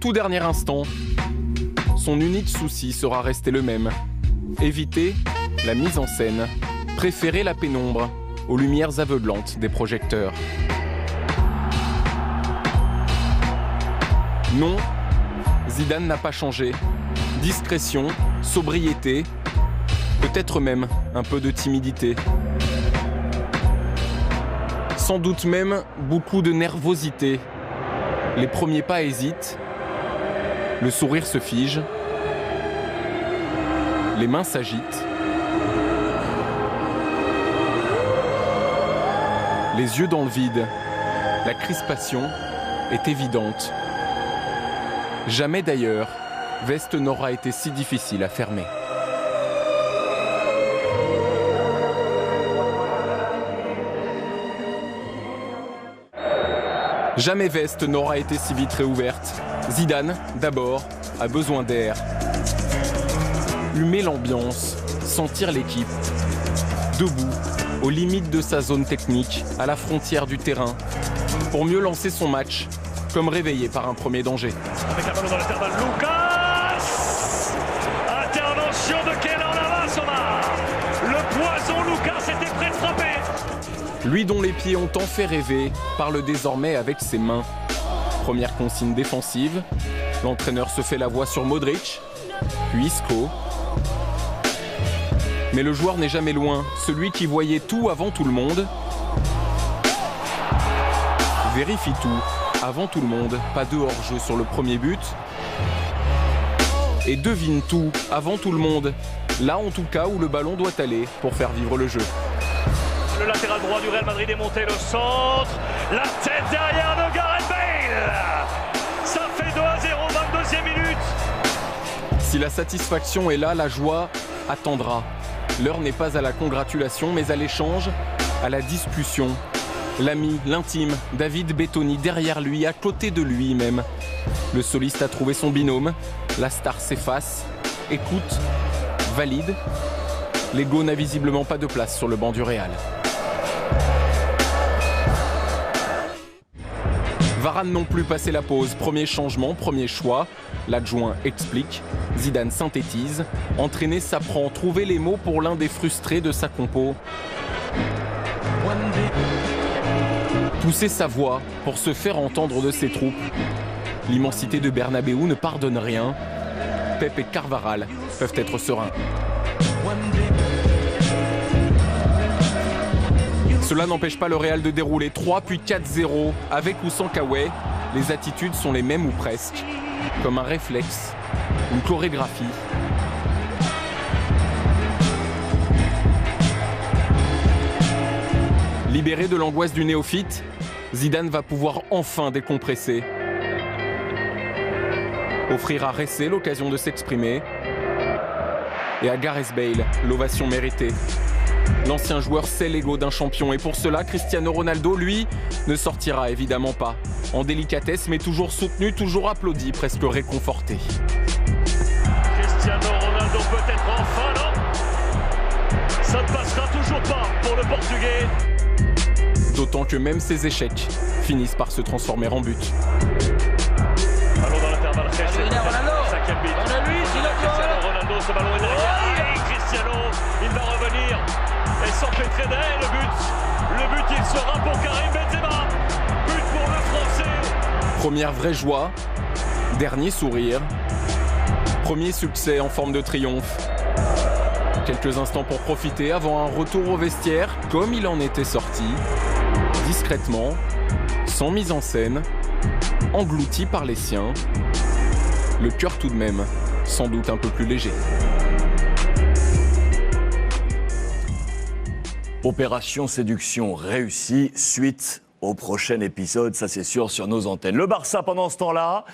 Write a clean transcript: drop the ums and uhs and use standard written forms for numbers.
tout dernier instant, son unique souci sera resté le même. Éviter la mise en scène, préférer la pénombre aux lumières aveuglantes des projecteurs. Non, Zidane n'a pas changé. Discrétion, sobriété, peut-être même un peu de timidité. Sans doute même beaucoup de nervosité. Les premiers pas hésitent, le sourire se fige, les mains s'agitent, les yeux dans le vide, la crispation est évidente. Jamais d'ailleurs, veste n'aura été si difficile à fermer. Jamais veste n'aura été si vite réouverte. Zidane, d'abord, a besoin d'air. Humer l'ambiance, sentir l'équipe. Debout, aux limites de sa zone technique, à la frontière du terrain, pour mieux lancer son match, comme réveillé par un premier danger. Avec la balle dans l'intervalle, Lucas! Intervention de Kenan Navas, Omar! Le poison Lucas était prêt de frapper! Lui dont les pieds ont tant fait rêver, parle désormais avec ses mains. Première consigne défensive, l'entraîneur se fait la voix sur Modric, puis Isco. Mais le joueur n'est jamais loin, celui qui voyait tout avant tout le monde. Vérifie tout avant tout le monde, pas de hors-jeu sur le premier but. Et devine tout avant tout le monde, là en tout cas où le ballon doit aller pour faire vivre le jeu. Le latéral droit du Real Madrid est monté, le centre, la tête derrière de Gareth Bale. Ça fait 2-0, 22e minute. Si la satisfaction est là, la joie attendra. L'heure n'est pas à la congratulation, mais à l'échange, à la discussion. L'ami, l'intime, David Bettoni derrière lui, à côté de lui même. Le soliste a trouvé son binôme, la star s'efface, écoute, valide. L'ego n'a visiblement pas de place sur le banc du Real. Varane non plus passé la pause. Premier changement, premier choix. L'adjoint explique. Zidane synthétise. Entraîner s'apprend. Trouver les mots pour l'un des frustrés de sa compo. Pousser sa voix pour se faire entendre de ses troupes. L'immensité de Bernabéu ne pardonne rien. Pep et Carvajal peuvent être sereins. Cela n'empêche pas le Real de dérouler 3 puis 4-0 avec ou sans Kawhi. Les attitudes sont les mêmes ou presque, comme un réflexe, une chorégraphie. Libéré de l'angoisse du néophyte, Zidane va pouvoir enfin décompresser. Offrir à Ressé l'occasion de s'exprimer et à Gareth Bale l'ovation méritée. L'ancien joueur sait l'ego d'un champion et pour cela, Cristiano Ronaldo, lui, ne sortira évidemment pas. En délicatesse, mais toujours soutenu, toujours applaudi, presque réconforté. Cristiano Ronaldo peut-être enfin, non? Ça ne passera toujours pas pour le Portugais. D'autant que même ses échecs finissent par se transformer en but. Ballon dans l'intervalle, cinquième but. Cristiano Ronaldo, ce ballon est derrière. Et Cristiano, il va revenir et s'empêtrer derrière le but, il sera pour Karim Benzema. But pour le Français. Première vraie joie, dernier sourire, premier succès en forme de triomphe. Quelques instants pour profiter avant un retour au vestiaire, comme il en était sorti, discrètement, sans mise en scène, englouti par les siens. Le cœur tout de même, sans doute un peu plus léger. Opération séduction réussie, suite au prochain épisode, ça c'est sûr, sur nos antennes. Le Barça pendant ce temps-là...